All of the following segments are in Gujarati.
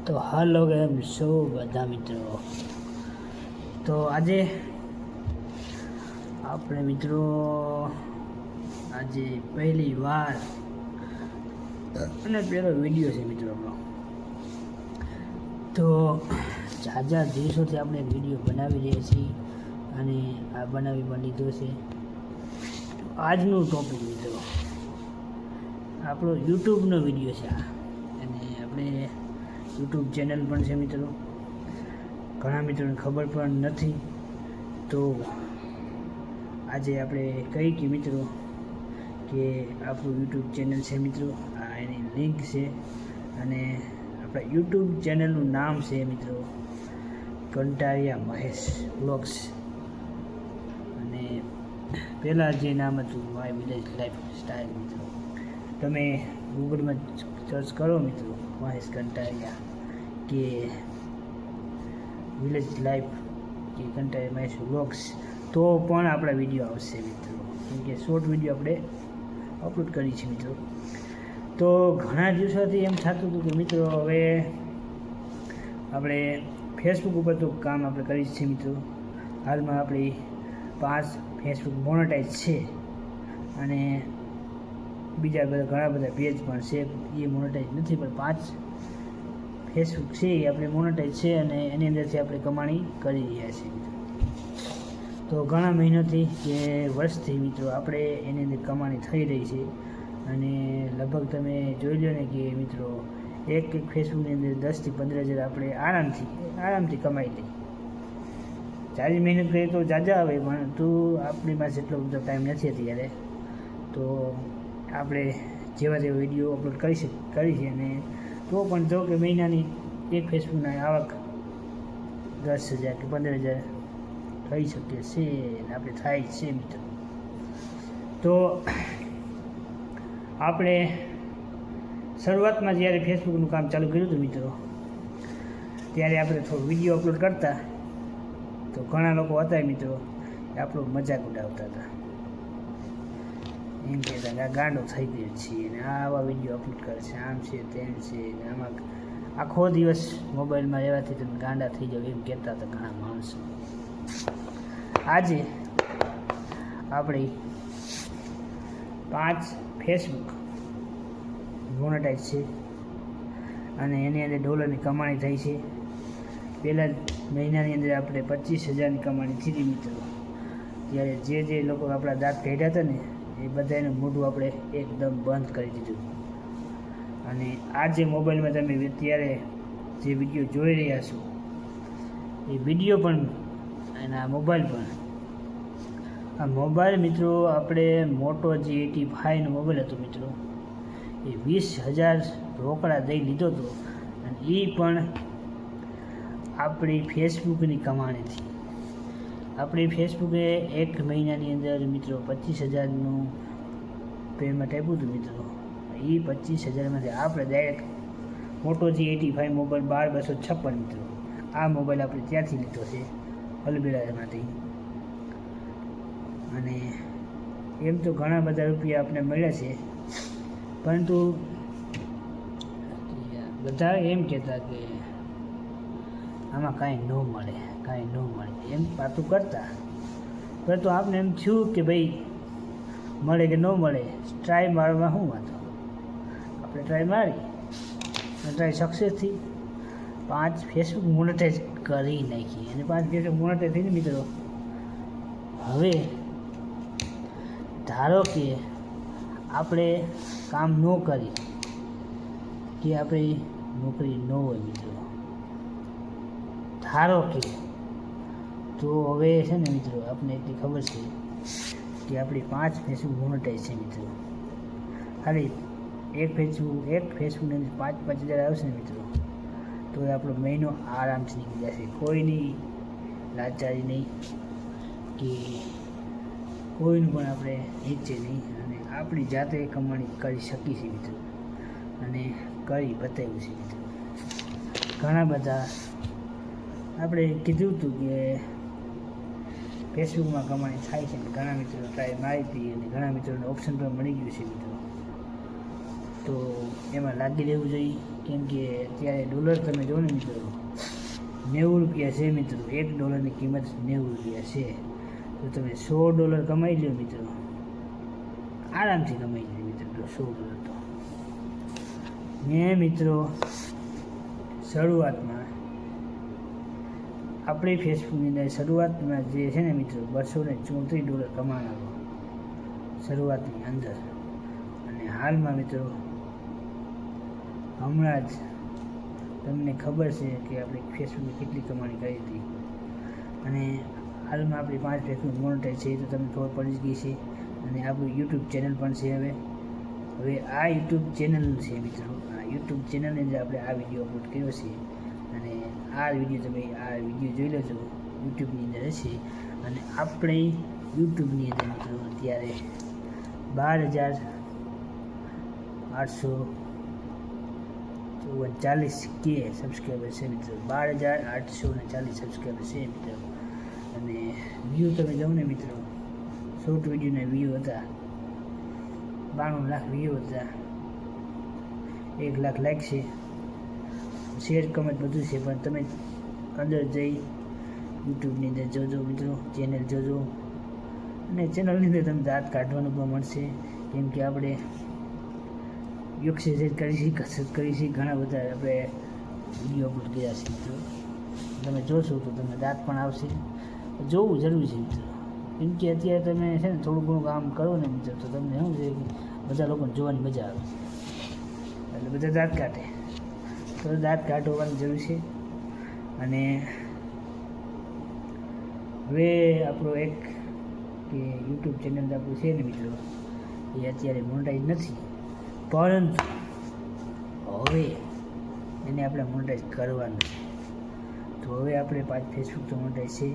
તો હાલો કેમ છો બધા મિત્રો. તો આજે આપણે મિત્રો આજે પહેલી વાર અને પહેલો વિડીયો છે મિત્રો આપણો. તો ઝાઝા દિવસોથી આપણે વિડીયો બનાવી રહ્યા છીએ અને આ બનાવી પણ લીધો છે. આજનું ટોપિક મિત્રો આપણો યુટ્યુબનો વિડીયો છે આ, અને આપણે યુટ્યુબ ચેનલ પણ છે મિત્રો. ઘણા મિત્રોને ખબર પણ નથી, તો આજે આપણે કહી કે મિત્રો કે આપણું યુટ્યુબ ચેનલ છે મિત્રો. આ એની લિંક છે અને આપણા યુટ્યુબ ચેનલનું નામ છે મિત્રો કંટાળિયા મહેશ વ્લોગ્સ. અને પહેલાં જે નામ હતું માય વિલેજ લાઈફ સ્ટાઈલ મિત્રો. તમે ગૂગલમાં સર્ચ કરો મિત્રો મહેશ કંટાળિયા કે વિલેજ લાઈફ કે કંટાળિયા મહેશ વ્લોગ્સ, તો પણ આપણા વિડીયો આવશે મિત્રો. કેમ કે શોર્ટ વિડીયો આપણે અપલોડ કરી છે મિત્રો. તો ઘણા દિવસોથી એમ થતું હતું કે મિત્રો હવે આપણે ફેસબુક ઉપર તો કામ આપણે કરીએ છીએ મિત્રો. હાલમાં આપણી 5 ફેસબુક મોનેટાઈઝ છે અને બીજા બધા ઘણા બધા પેજ પણ છે એ મોનેટાઈઝ નથી, પણ 5 ફેસબુક છે એ આપણે મોનેટાઈઝ છે અને એની અંદરથી આપણે કમાણી કરી રહ્યા છીએ. તો ઘણા મહિનોથી કે વર્ષથી મિત્રો આપણે એની અંદર કમાણી થઈ રહી છે. અને લગભગ તમે જોઈ લો ને કે મિત્રો એક ફેસબુકની અંદર 10 થી 15 હજાર આપણે આરામથી કમાઈ લઈએ. સારી મહેનત કરીએ તો જાજા આવે, પરંતુ આપણી પાસે એટલો બધો ટાઈમ નથી અત્યારે. તો આપણે જેવા તેવા વિડીયો અપલોડ કરી છે અને તો પણ જો કે મહિનાની એક ફેસબુકના આવક 10,000 કે 15,000 થઈ શકે છે અને આપણે થાય છે મિત્રો. તો આપણે શરૂઆતમાં જ્યારે ફેસબુકનું કામ ચાલુ કર્યું હતું મિત્રો, ત્યારે આપણે થોડું વિડીયો અપલોડ કરતા તો ઘણા લોકો હતા મિત્રો એ આપણો મજાક ઉડાવતા હતા. એમ કહેતા કે આ ગાંડો થઈ ગયો છીએ અને આવા વિડીયો અપલોડ કરે છે, આમ છે તેમ છે, આમાં આખો દિવસ મોબાઈલમાં રહેવાથી તમે ગાંડા થઈ જાવ એમ કહેતા હતા ઘણા માણસો. આજે આપણી 5 ફેસબુક મોનેટાઈઝ છે અને એની અંદર ડોલરની કમાણી થઈ છે. પહેલાં મહિનાની અંદર આપણે 25,000ની કમાણી થઈ હતી મિત્રો. ત્યારે જે લોકો આપણા દાંત કાઢ્યા હતા ને એ બધાનું મોઢું આપણે એકદમ બંધ કરી દીધું. અને આ જે મોબાઈલમાં તમે અત્યારે જે વિડીયો જોઈ રહ્યા છો એ વિડીયો પણ અને આ મોબાઈલ પણ, આ મોબાઈલ મિત્રો આપણે મોટો G85નો મોબાઈલ હતો મિત્રો. એ 20,000 રોકડા દઈ લીધો હતો અને એ પણ આપણી ફેસબુકની કમાણીથી. આપણી ફેસબુકે એક મહિનાની અંદર મિત્રો 25,000નું પેમેન્ટ આપ્યું હતું મિત્રો. એ 25,000માંથી આપણે ડાયરેક્ટ મોટો G85 મોબાઈલ 12,256 મિત્રો. આ મોબાઈલ આપણે ત્યાંથી લીધો છે અલબેલામાંથી. અને એમ તો ઘણા બધા રૂપિયા આપણે મળ્યા છે, પરંતુ બધા એમ કહેતા કે આમાં કાંઈ ન મળે એમ વાતું કરતા. પરંતુ આપણે એમ થયું કે ભાઈ મળે કે ન મળે, ટ્રાય મારવા શું વાંધો. આપણે ટ્રાય મારી અને ટ્રાય સક્સેસથી 5 ફેસબુક મોનેટાઈઝ કરી નાખી. અને 5 ફેસબુક મોનેટાઈઝ થઈને મિત્રો હવે ધારો કે આપણે કામ ન કરી કે આપણી નોકરી ન હોય મિત્રો, ધારો કે, તો હવે છે ને મિત્રો આપણને એટલી ખબર છે કે આપણી 5 ફેસબુક મોનેટાઈઝ છે મિત્રો. ખાલી એક ફેસબુકની અંદર 5,000 આવશે ને મિત્રો, તો એ આપણો મહિનો આરામથી નીકળી જશે. કોઈની લાચારી નહીં કે કોઈનું પણ આપણે નીચે નહીં, અને આપણી જાતે કમાણી કરી શકીએ છીએ મિત્રો. અને કરી બતાવ્યું છે મિત્રો. ઘણા બધા આપણે કીધું હતું કે ફેસબુકમાં કમાણી થાય છે, ઘણા મિત્રો ટ્રાય મારી હતી અને ઘણા મિત્રોને ઓપ્શન પણ મળી ગયું છે મિત્રો. તો એમાં લાગી રહેવું જોઈએ, કેમ કે અત્યારે ડોલર તમે જો ને મિત્રો 90 રૂપિયા છે મિત્રો. $1ની કિંમત 90 રૂપિયા છે. તો તમે $100 કમાઈ લો મિત્રો, આરામથી કમાઈ લો મિત્રો $100 તો. મેં મિત્રો શરૂઆતમાં આપણી ફેસબુકની અંદર શરૂઆતમાં જે છે ને મિત્રો $234 કમાવાનો શરૂઆતની અંદર. અને હાલમાં મિત્રો હમણાં જ તમને ખબર છે કે આપણે ફેસબુકની કેટલી કમાણી કરી હતી. અને હાલમાં આપણી 5 ફેસબુક મોનેટાઈઝ છે તો તમને ખબર પડી જ ગઈ છે. અને આપણું યુટ્યુબ ચેનલ પણ છે. હવે આ યુટ્યુબ ચેનલ છે મિત્રો, આ યુટ્યુબ ચેનલની અંદર આપણે આ વિડીયો અપલોડ કર્યો છે. અને આ વિડીયો તમે જોઈ લેજો, યુટ્યુબની અંદર હશે. અને આપણે યુટ્યુબની અંદર મિત્રો અત્યારે 12,840K સબસ્ક્રાઈબર છે મિત્રો. 12,840 સબસ્ક્રાઈબર છે મિત્રો. અને વ્યૂ તમે જાઓ ને મિત્રો, શોર્ટ વિડીયોના વ્યૂ હતા 92 લાખ વ્યૂ હતા, 1 લાખ લાઈક છે, શેર કમેન્ટ બધું છે. પણ તમે અંદર જઈ યુટ્યુબની અંદર જોજો મિત્રો, ચેનલ જોજો. અને ચેનલની અંદર તમે દાંત કાઢવાનું પણ મળશે, કેમ કે આપણે એક્સરસાઇઝ કરીશી, કસરત કરીશી, ઘણા બધા આપણે વિડીયો અપલોડ કર્યા છે મિત્રો. તમે જોશો તો તમને દાંત પણ આવશે. જોવું જરૂરી છે મિત્રો, કેમ કે અત્યારે તમે છે ને થોડું ઘણું કામ કરો ને મિત્રો તો તમને શું છે કે બધા લોકોને જોવાની મજા આવે, એટલે બધા દાંત કાઢે. તો દાંત કાઢવાની જરૂર છે. અને હવે આપણો એક કે યુટ્યુબ ચેનલ આપણું છે ને મિત્રો, એ અત્યારે મોનેટાઈઝ નથી, પરંતુ હવે એને આપણે મોનેટાઈઝ કરવાનું છે. તો હવે આપણે 5 ફેસબુક તો મોનેટાઈઝ છે.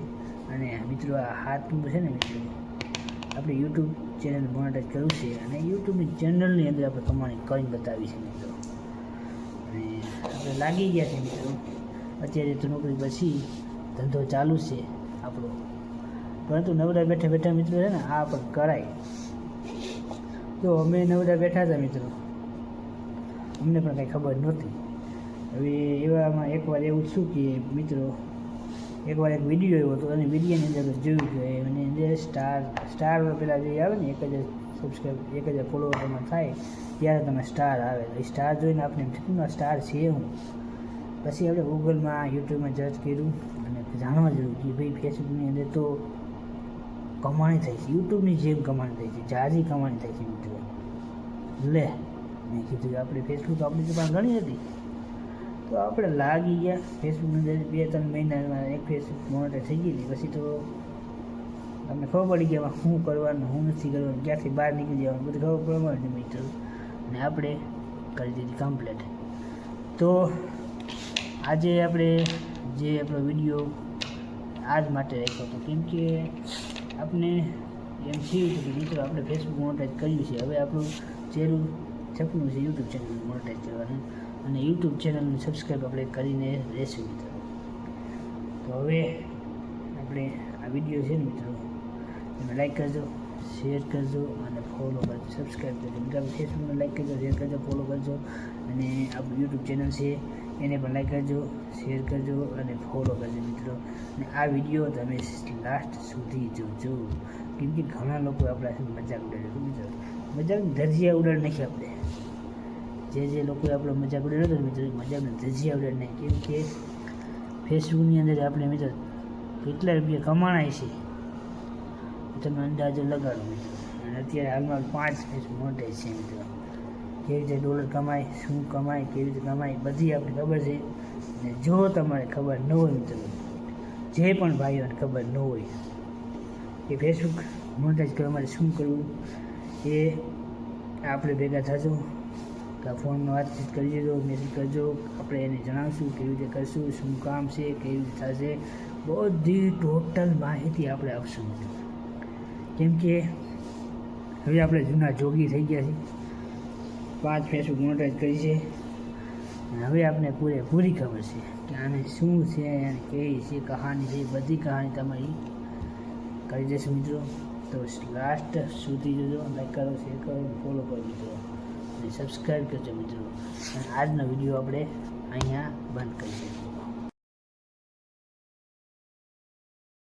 અને મિત્રો આ હાથનું છે ને મિત્રો, આપણે યુટ્યુબ ચેનલ મોનેટાઈઝ કરવું છે. અને યુટ્યુબની ચેનલની અંદર આપણે કમાણી કરીને બતાવી છે મિત્રો. અને આપણે લાગી ગયા છે મિત્રો. અત્યારે તો નોકરી પછી ધંધો ચાલુ છે આપણો, પરંતુ નવરા બેઠા બેઠા મિત્રો છે ને આ પણ કરાય. તો અમે નવરા બેઠા હતા મિત્રો, અમને પણ કંઈ ખબર નહોતી. હવે એવામાં એકવાર એવું શું કે મિત્રો, એકવાર એક વિડીયો એવો હતો, અને વિડીયોની અંદર જોયું કે એની અંદર સ્ટાર પેલા જે આવે ને 1000 સબસ્ક્રાઈબ 1000 ફોલોવર તમારે થાય ત્યારે તમે સ્ટાર આવે. એ સ્ટાર જોઈને આપણે એમ થયું સ્ટાર છે હું. પછી આપણે ગૂગલમાં યુટ્યુબમાં સર્ચ કર્યું અને જાણવા જરૂર કે ભાઈ ફેસબુકની અંદર તો કમાણી થાય છે, યુટ્યુબની જેમ કમાણી થાય છે, જાજી કમાણી થાય છે મિત્રો. લે મેં કીધું આપણે ફેસબુક આપણી તો પણ ઘણી હતી. તો આપણે લાગી ગયા ફેસબુકની અંદર. 2-3 મહિનામાં એક ફેસબુક મોનેટાઈઝ થઈ ગઈ હતી. પછી તો તમને ખબર પડી ગયા શું કરવાનું, શું નથી કરવાનું, ક્યાંથી બહાર નીકળી જવાનું, બધું ખબર પડવા મિત્રો. અને આપણે કરી દીધી કમ્પ્લીટ. તો આજે આપણે જે આપણો વિડીયો આજ માટે રાખ્યો હતો, કેમ કે આપણે એમ થયું હતું કે મિત્રો આપણે ફેસબુક મોનેટાઈઝ કર્યું છે. હવે આપણું સપનું છે યુટ્યુબ ચેનલ મોનેટાઈઝ કરવાનું, અને યુટ્યુબ ચેનલનું સબસ્ક્રાઈબ આપણે કરીને રહેશું મિત્રો. તો હવે આપણે આ વિડીયો છે ને મિત્રો તમે લાઈક કરજો, શેર કરજો અને ફોલો કરજો, સબસ્ક્રાઈબ કરજો મિત્રો. ફેસબુકને લાઈક કરજો, શેર કરજો, ફોલો કરજો. અને આપણું યુટ્યુબ ચેનલ છે એને પણ લાઈક કરજો, શેર કરજો અને ફોલો કરજો મિત્રો. અને આ વિડીયો તમે લાસ્ટ સુધી જોજો, કેમ કે ઘણા લોકો આપણા મજાક ઉડાડે મિત્રો. મજાક ધરજીયા ઉડાડ નાખી આપણે, જે લોકોએ આપણો મજાક ઉડાડ્યો હતો મિત્રો, મજાકને ધજિયા ઉડાડી નાખી. કેમ કે ફેસબુકની અંદર આપણે મિત્રો કેટલા રૂપિયા કમાણાય છે તમે અંદાજો લગાડો મિત્રો. અને અત્યારે હાલમાં 5 ફેસબુક મોનેટાઈઝ છે મિત્રો. કેવી રીતે ડોલર કમાય, શું કમાય, કેવી રીતે કમાય, બધી આપણે ખબર છે. અને જો તમારે ખબર ન હોય મિત્રો, જે પણ ભાઈઓને ખબર ન હોય કે ફેસબુક મોનેટાઈઝ કરવા માટે શું કરવું, એ આપણે ભેગા થશું, ફોનમાં વાતચીત કરી દેજો, મેસેજ કરજો, આપણે એને જણાવશું કેવી રીતે કરશું, શું કામ છે, કેવી રીતે થશે, બધી ટોટલ માહિતી આપણે આપશું. કેમ કે હવે આપણે જૂના જોગી થઈ ગયા છીએ, 5 ફેસબુક મોનેટાઈઝ કરી છે. હવે આપણે પૂરેપૂરી ખબર છે કે આને શું છે, અને કઈ છે કહાની છે, બધી કહાની તમારી કરી દેશું મિત્રો. તો લાસ્ટ સુધી જોજો, લાઈક કરો, શેર કરો, ફોલો કરો મિત્રો. અને સબસ્ક્રાઈબ કરજો મિત્રો. અને આજનો વિડીયો આપણે અહીંયા બંધ કરી શકીએ.